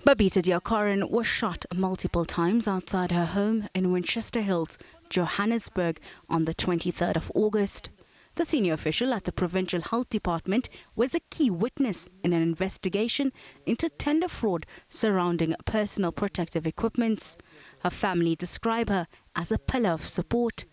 Babita Deokaran was shot multiple times outside her home in Winchester Hills, Johannesburg on the 23rd of August. The senior official at the Provincial Health Department was a key witness in an investigation into tender fraud surrounding personal protective equipment. Her family describe her as a pillar of support.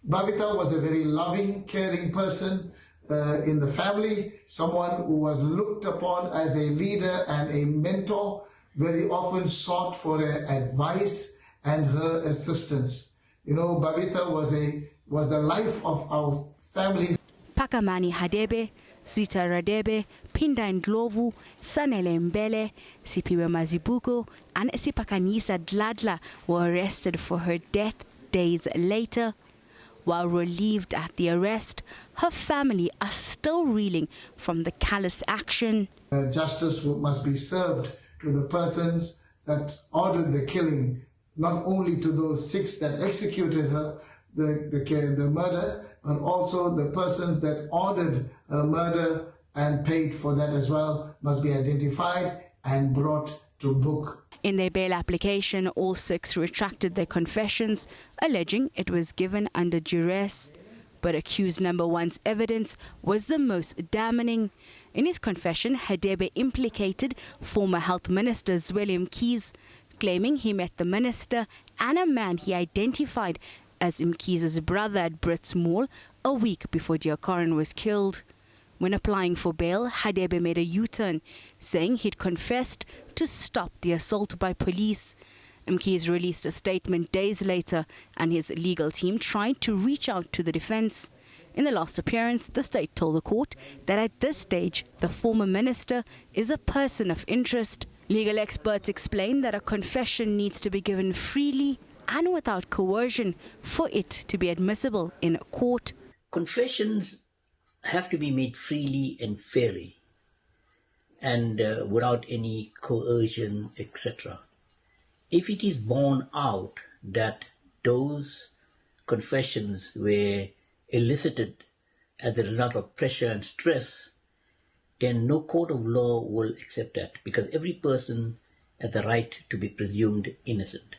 Babita was a very loving, caring person in the family, someone who was looked upon as a leader and a mentor, very often sought for her advice and her assistance. You know, Babita was the life of our family. Pakamani Hadebe, Zita Radebe, Pinda Ndlovu, Sanele Mbele, Sipiwe Mazibuko, and Sipakanisa Dladla were arrested for her death days later. While relieved at the arrest, her family are still reeling from the callous action. Justice must be served to the persons that ordered the killing, not only to those 6 that executed her, the murder, but also the persons that ordered her murder and paid for that as well must be identified and brought to book. In their bail application, all 6 retracted their confessions, alleging it was given under duress. But accused number 1's evidence was the most damning. In his confession, Hadebe implicated former Health Minister Zweli Mkhize, claiming he met the minister and a man he identified as Mkhize's brother at Brits Mall a week before Deokaran was killed. When applying for bail, Hadebe made a U-turn, saying he'd confessed to stop the assault by police. Mkhize released a statement days later, and his legal team tried to reach out to the defense. In the last appearance, the state told the court that at this stage, the former minister is a person of interest. Legal experts explain that a confession needs to be given freely and without coercion for it to be admissible in a court. Confessions have to be made freely and fairly and without any coercion, etc. If it is borne out that those confessions were elicited as a result of pressure and stress, then no court of law will accept that, because every person has the right to be presumed innocent.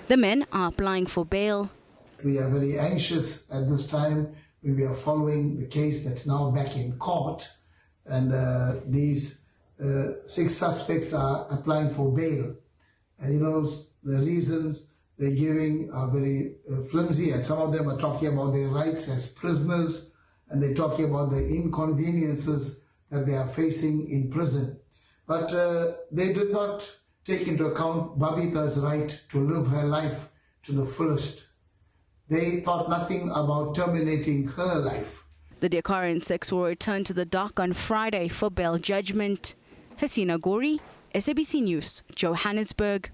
The men are applying for bail. We are very anxious at this time when we are following the case that's now back in court, and these 6 suspects are applying for bail. And you know, the reasons they're giving are very flimsy, and some of them are talking about their rights as prisoners, and they're talking about the inconveniences that they are facing in prison. But they did not take into account Babita's right to live her life to the fullest. They thought nothing about terminating her life. The Deokaran 6 will return to the dock on Friday for bail judgment. Hasina Gori, SABC News, Johannesburg.